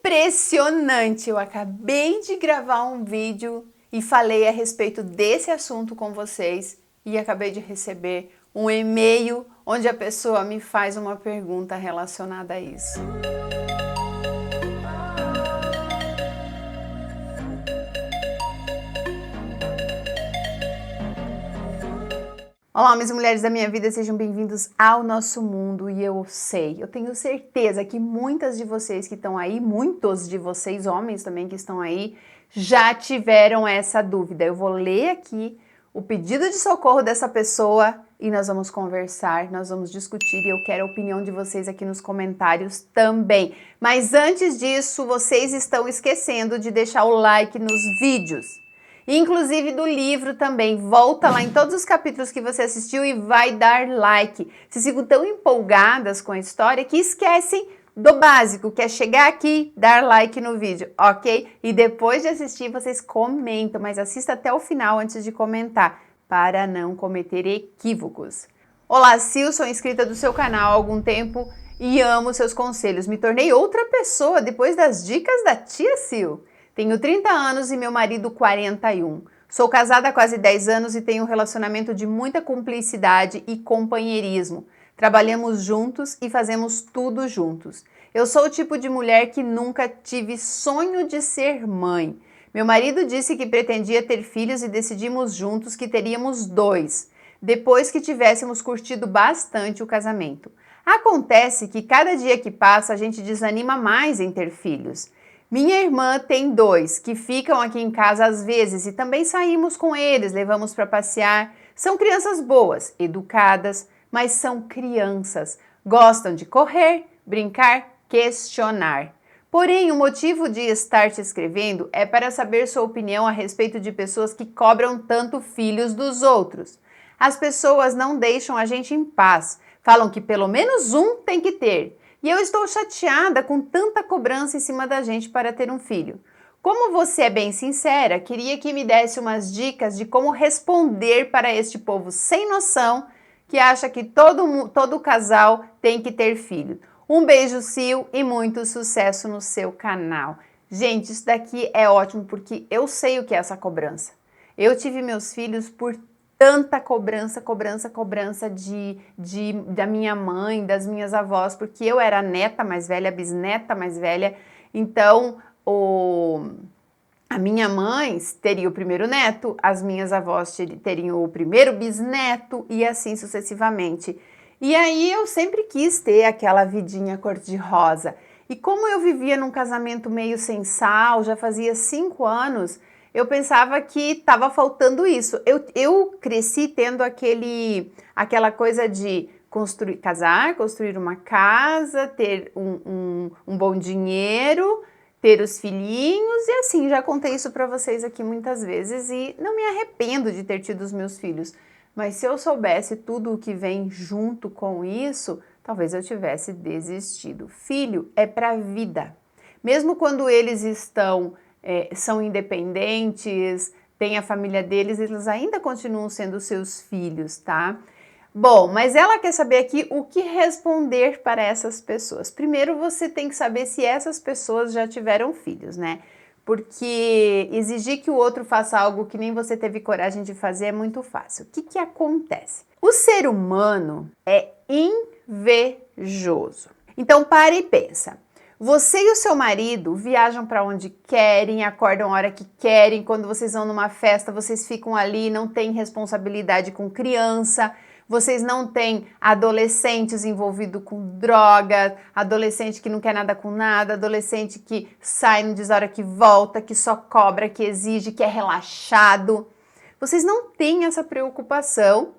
Impressionante! Eu acabei de gravar um vídeo e falei a respeito desse assunto com vocês e acabei de receber um e-mail onde a pessoa me faz uma pergunta relacionada a isso. Olá, homens e mulheres da minha vida, sejam bem-vindos ao nosso mundo. E eu tenho certeza que muitas de vocês que estão aí, muitos de vocês, homens também que estão aí, já tiveram essa dúvida. Eu vou ler aqui o pedido de socorro dessa pessoa e nós vamos conversar, nós vamos discutir e eu quero a opinião de vocês aqui nos comentários também. Mas antes disso, vocês estão esquecendo de deixar o like nos vídeos. Inclusive do livro também, volta lá em todos os capítulos que você assistiu e vai dar like. Vocês ficam tão empolgadas com a história que esquecem do básico, que é chegar aqui, dar like no vídeo, ok? E depois de assistir, vocês comentam, mas assista até o final antes de comentar, para não cometer equívocos. Olá, Sil, sou inscrita do seu canal há algum tempo e amo seus conselhos. Me tornei outra pessoa depois das dicas da tia Sil. Tenho 30 anos e meu marido 41. Sou casada há quase 10 anos e tenho um relacionamento de muita cumplicidade e companheirismo. Trabalhamos juntos e fazemos tudo juntos. Eu sou o tipo de mulher que nunca tive sonho de ser mãe. Meu marido disse que pretendia ter filhos e decidimos juntos que teríamos 2, depois que tivéssemos curtido bastante o casamento. Acontece que cada dia que passa a gente desanima mais em ter filhos. Minha irmã tem 2, que ficam aqui em casa às vezes e também saímos com eles, levamos para passear. São crianças boas, educadas, mas são crianças. Gostam de correr, brincar, questionar. Porém, o motivo de estar te escrevendo é para saber sua opinião a respeito de pessoas que cobram tanto filhos dos outros. As pessoas não deixam a gente em paz, falam que pelo menos um tem que ter. E eu estou chateada com tanta cobrança em cima da gente para ter um filho. Como você é bem sincera, queria que me desse umas dicas de como responder para este povo sem noção que acha que todo casal tem que ter filho. Um beijo, Sil, e muito sucesso no seu canal. Gente, isso daqui é ótimo porque eu sei o que é essa cobrança. Eu tive meus filhos por tanta cobrança da minha mãe, das minhas avós, porque eu era a neta mais velha, a bisneta mais velha, então a minha mãe teria o primeiro neto, as minhas avós teriam o primeiro bisneto e assim sucessivamente. E aí eu sempre quis ter aquela vidinha cor-de-rosa. E como eu vivia num casamento meio sem sal, já fazia 5 anos, eu pensava que estava faltando isso. Eu cresci tendo aquela coisa de casar, construir uma casa, ter um bom dinheiro, ter os filhinhos e assim, já contei isso para vocês aqui muitas vezes e não me arrependo de ter tido os meus filhos. Mas se eu soubesse tudo o que vem junto com isso, talvez eu tivesse desistido. Filho é para a vida. Mesmo quando eles são independentes, têm a família deles, eles ainda continuam sendo seus filhos, tá? Bom, mas ela quer saber aqui o que responder para essas pessoas. Primeiro, você tem que saber se essas pessoas já tiveram filhos, né? Porque exigir que o outro faça algo que nem você teve coragem de fazer é muito fácil. O que acontece? O ser humano é invejoso. Então, para e pensa. Você e o seu marido viajam para onde querem, acordam a hora que querem, quando vocês vão numa festa, vocês ficam ali, não têm responsabilidade com criança, vocês não têm adolescentes envolvidos com droga, adolescente que não quer nada com nada, adolescente que sai, não diz a hora que volta, que só cobra, que exige, que é relaxado. Vocês não têm essa preocupação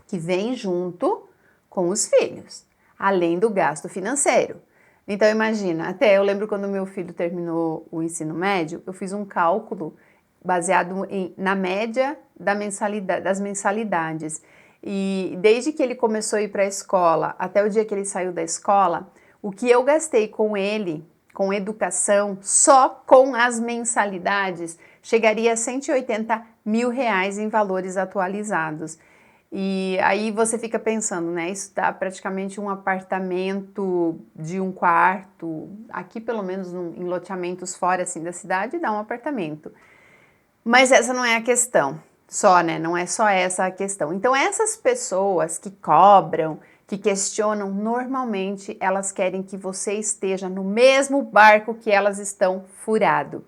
que vem junto com os filhos, além do gasto financeiro. Então imagina, até eu lembro quando meu filho terminou o ensino médio, eu fiz um cálculo baseado na média das mensalidades. E desde que ele começou a ir para a escola até o dia que ele saiu da escola, o que eu gastei com ele, com educação, só com as mensalidades, chegaria a R$ 180 mil em valores atualizados. E aí você fica pensando, né? Isso dá praticamente um apartamento de um quarto. Aqui, pelo menos em loteamentos fora assim da cidade, dá um apartamento. Mas essa não é a questão. Só, né? Não é só essa a questão. Então, essas pessoas que cobram, que questionam, normalmente elas querem que você esteja no mesmo barco que elas estão furado.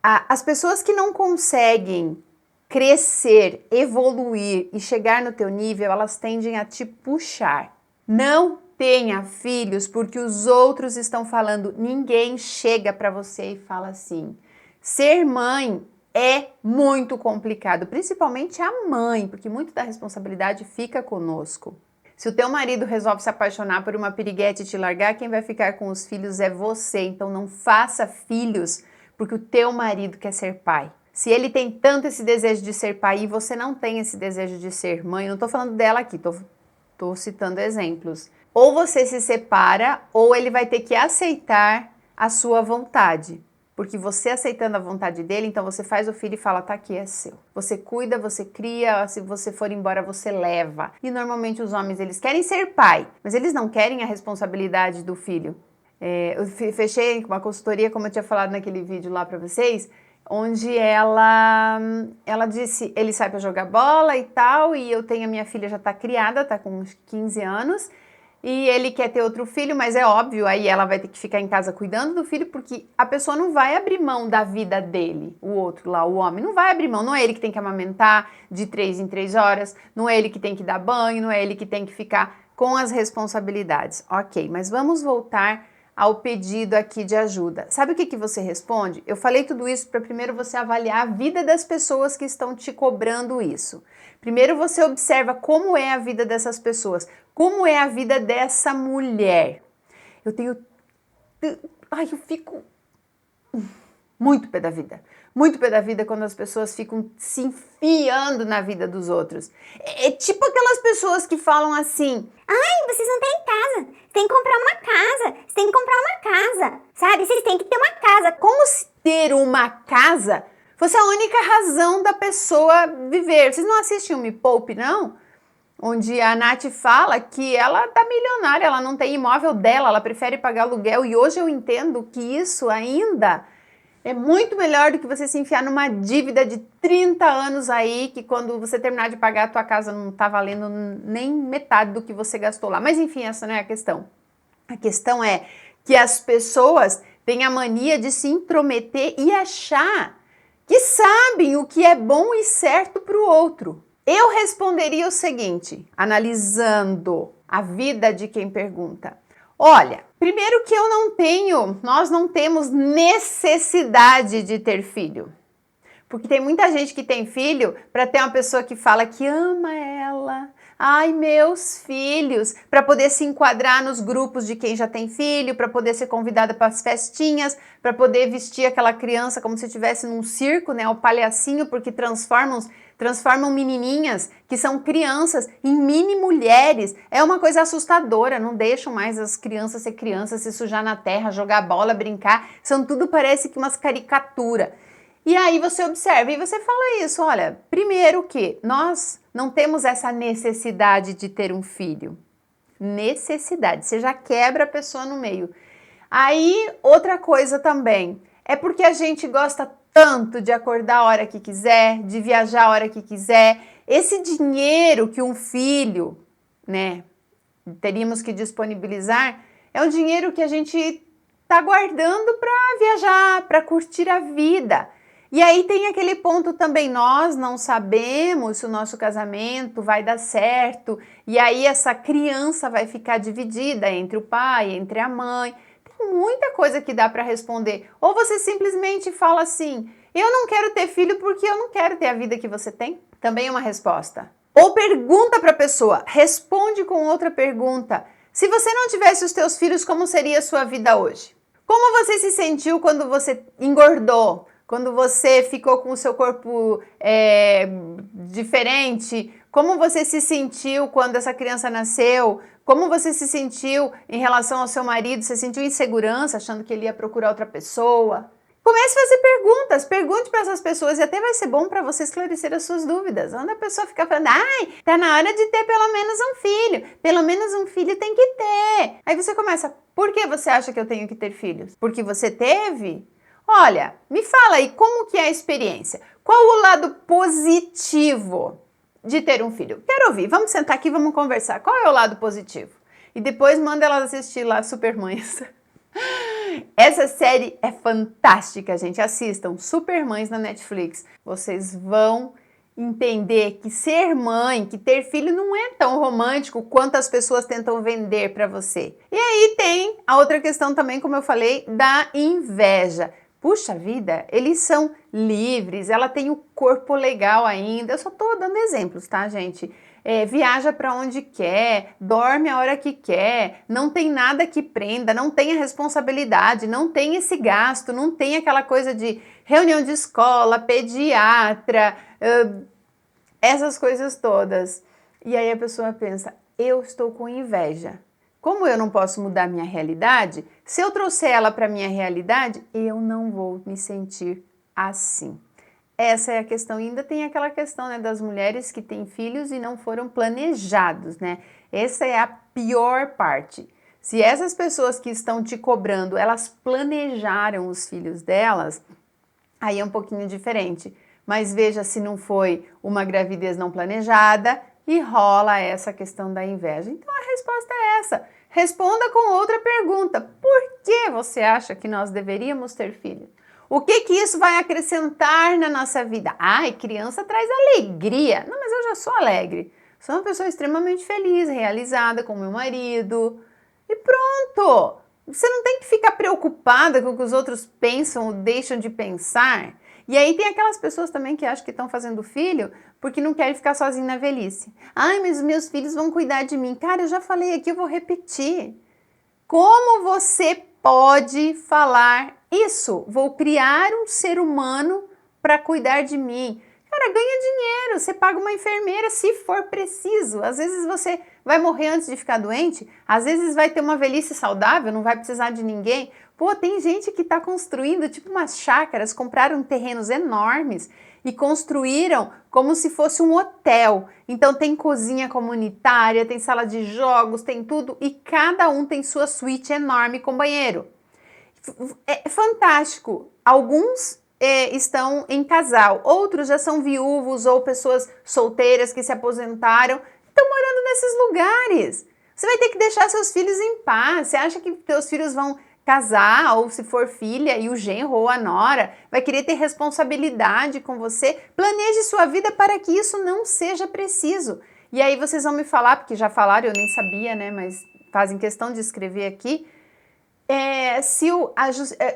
As pessoas que não conseguem crescer, evoluir e chegar no teu nível, elas tendem a te puxar. Não tenha filhos porque os outros estão falando. Ninguém chega para você e fala assim: ser mãe é muito complicado, principalmente a mãe, porque muito da responsabilidade fica conosco. Se o teu marido resolve se apaixonar por uma piriguete e te largar, quem vai ficar com os filhos é você. Então não faça filhos porque o teu marido quer ser pai. Se ele tem tanto esse desejo de ser pai e você não tem esse desejo de ser mãe, não tô falando dela aqui, tô citando exemplos. Ou você se separa, ou ele vai ter que aceitar a sua vontade. Porque você aceitando a vontade dele, então você faz o filho e fala, tá aqui, é seu. Você cuida, você cria, se você for embora, você leva. E normalmente os homens, eles querem ser pai, mas eles não querem a responsabilidade do filho. Eu fechei uma consultoria, como eu tinha falado naquele vídeo lá pra vocês, onde ela disse, ele sai para jogar bola e tal, e eu tenho a minha filha já tá criada, tá com uns 15 anos, e ele quer ter outro filho, mas é óbvio, aí ela vai ter que ficar em casa cuidando do filho, porque a pessoa não vai abrir mão da vida dele, o outro lá, o homem, não vai abrir mão, não é ele que tem que amamentar de 3 em 3 horas, não é ele que tem que dar banho, não é ele que tem que ficar com as responsabilidades. Ok, mas vamos voltar ao pedido aqui de ajuda. Sabe o que você responde? Eu falei tudo isso para primeiro você avaliar a vida das pessoas que estão te cobrando isso. Primeiro você observa como é a vida dessas pessoas, como é a vida dessa mulher. Eu fico muito pé da vida. Muito pé da vida quando as pessoas ficam se enfiando na vida dos outros. É tipo aquelas pessoas que falam assim: ai, vocês não têm casa, tem que comprar uma casa, você tem que comprar uma casa, sabe? Vocês têm que ter uma casa. Como se ter uma casa fosse a única razão da pessoa viver. Vocês não assistem o Me Poupe, não? Onde a Nath fala que ela tá milionária, ela não tem imóvel dela, ela prefere pagar aluguel. E hoje eu entendo que isso ainda é muito melhor do que você se enfiar numa dívida de 30 anos aí, que quando você terminar de pagar a tua casa não tá valendo nem metade do que você gastou lá. Mas enfim, essa não é a questão. A questão é que as pessoas têm a mania de se intrometer e achar que sabem o que é bom e certo para o outro. Eu responderia o seguinte, analisando a vida de quem pergunta. Olha, primeiro que nós não temos necessidade de ter filho. Porque tem muita gente que tem filho para ter uma pessoa que fala que ama ela. Ai, meus filhos, para poder se enquadrar nos grupos de quem já tem filho, para poder ser convidada para as festinhas, para poder vestir aquela criança como se estivesse num circo, né, o palhacinho, porque transformam menininhas que são crianças em mini mulheres. É uma coisa assustadora, não deixam mais as crianças ser crianças, se sujar na terra, jogar bola, brincar. São tudo parece que umas caricaturas. E aí você observa e você fala isso, olha, primeiro que nós não temos essa necessidade de ter um filho. Necessidade, você já quebra a pessoa no meio. Aí, outra coisa também, é porque a gente gosta tanto de acordar a hora que quiser, de viajar a hora que quiser. Esse dinheiro que um filho, né, teríamos que disponibilizar, é um dinheiro que a gente tá guardando para viajar, para curtir a vida. E aí tem aquele ponto também, nós não sabemos se o nosso casamento vai dar certo, e aí essa criança vai ficar dividida entre o pai, entre a mãe. Tem muita coisa que dá para responder. Ou você simplesmente fala assim, eu não quero ter filho porque eu não quero ter a vida que você tem. Também é uma resposta. Ou pergunta para a pessoa, responde com outra pergunta. Se você não tivesse os teus filhos, como seria a sua vida hoje? Como você se sentiu quando você engordou? Quando você ficou com o seu corpo diferente? Como você se sentiu quando essa criança nasceu? Como você se sentiu em relação ao seu marido? Você sentiu insegurança, achando que ele ia procurar outra pessoa? Comece a fazer perguntas, pergunte para essas pessoas e até vai ser bom para você esclarecer as suas dúvidas. Onde a pessoa fica falando, ai, tá na hora de ter pelo menos um filho, pelo menos um filho tem que ter. Aí você começa, por que você acha que eu tenho que ter filhos? Porque você teve? Olha, me fala aí como que é a experiência. Qual o lado positivo de ter um filho? Quero ouvir, vamos sentar aqui, vamos conversar. Qual é o lado positivo? E depois manda ela assistir lá Supermães. Essa série é fantástica, gente. Assistam Supermães na Netflix. Vocês vão entender que ser mãe, que ter filho não é tão romântico quanto as pessoas tentam vender para você. E aí tem a outra questão também, como eu falei, da inveja. Puxa vida, eles são livres, ela tem o corpo legal ainda. Eu só tô dando exemplos, tá, gente? Viaja para onde quer, dorme a hora que quer, não tem nada que prenda, não tem a responsabilidade, não tem esse gasto, não tem aquela coisa de reunião de escola, pediatra, essas coisas todas. E aí a pessoa pensa, eu estou com inveja. Como eu não posso mudar minha realidade, se eu trouxer ela para minha realidade, eu não vou me sentir assim. Essa é a questão. E ainda tem aquela questão, né, das mulheres que têm filhos e não foram planejados, né? Essa é a pior parte. Se essas pessoas que estão te cobrando, elas planejaram os filhos delas, aí é um pouquinho diferente. Mas veja se não foi uma gravidez não planejada e rola essa questão da inveja. Então a resposta é essa. Responda com outra pergunta. Por que você acha que nós deveríamos ter filhos? O que isso vai acrescentar na nossa vida? Ai, criança traz alegria. Não, mas eu já sou alegre. Sou uma pessoa extremamente feliz, realizada com meu marido. E pronto! Você não tem que ficar preocupada com o que os outros pensam ou deixam de pensar. E aí tem aquelas pessoas também que acham que estão fazendo filho porque não querem ficar sozinho na velhice. Ai, mas os meus filhos vão cuidar de mim. Cara, eu já falei aqui, eu vou repetir. Como você pode falar isso? Vou criar um ser humano para cuidar de mim. Cara, ganha dinheiro, você paga uma enfermeira se for preciso. Às vezes você vai morrer antes de ficar doente, às vezes vai ter uma velhice saudável, não vai precisar de ninguém. Pô, tem gente que está construindo tipo umas chácaras, compraram terrenos enormes e construíram como se fosse um hotel. Então tem cozinha comunitária, tem sala de jogos, tem tudo e cada um tem sua suíte enorme com banheiro. É fantástico. Alguns estão em casal, outros já são viúvos ou pessoas solteiras que se aposentaram, estão morando nesses lugares. Você vai ter que deixar seus filhos em paz. Você acha que seus filhos vão casar, ou se for filha, e o genro ou a nora vai querer ter responsabilidade com você? Planeje sua vida para que isso não seja preciso. E aí vocês vão me falar, porque já falaram, eu nem sabia, né, mas fazem questão de escrever aqui,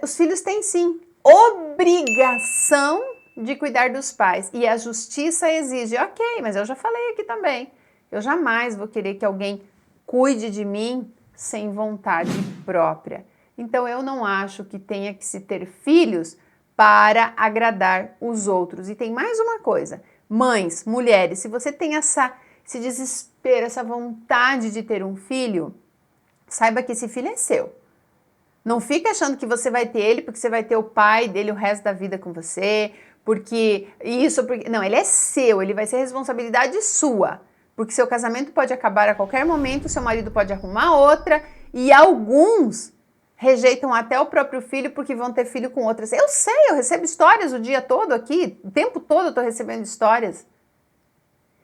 os filhos têm sim obrigação de cuidar dos pais e a justiça exige, ok, mas eu já falei aqui também, eu jamais vou querer que alguém cuide de mim sem vontade própria. Então eu não acho que tenha que se ter filhos para agradar os outros. E tem mais uma coisa, mães, mulheres, se você tem esse desespero, essa vontade de ter um filho, saiba que esse filho é seu. Não fica achando que você vai ter ele porque você vai ter o pai dele o resto da vida com você, porque isso, porque... Não, ele é seu, ele vai ser responsabilidade sua, porque seu casamento pode acabar a qualquer momento, seu marido pode arrumar outra, e alguns rejeitam até o próprio filho porque vão ter filho com outras. Eu sei, eu recebo histórias o dia todo aqui, o tempo todo eu tô recebendo histórias.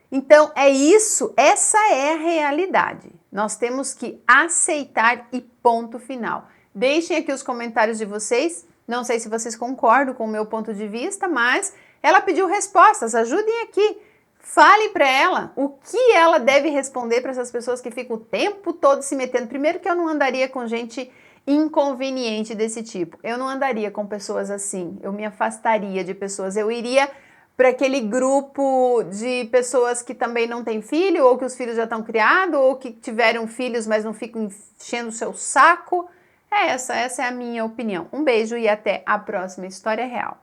Então, é isso, essa é a realidade. Nós temos que aceitar e ponto final. Deixem aqui os comentários de vocês, não sei se vocês concordam com o meu ponto de vista, mas ela pediu respostas, ajudem aqui. Fale para ela o que ela deve responder para essas pessoas que ficam o tempo todo se metendo. Primeiro que eu não andaria com gente inconveniente desse tipo. Eu não andaria com pessoas assim, eu me afastaria de pessoas, eu iria para aquele grupo de pessoas que também não têm filho, ou que os filhos já estão criados, ou que tiveram filhos, mas não ficam enchendo o seu saco. Essa é a minha opinião. Um beijo e até a próxima História Real.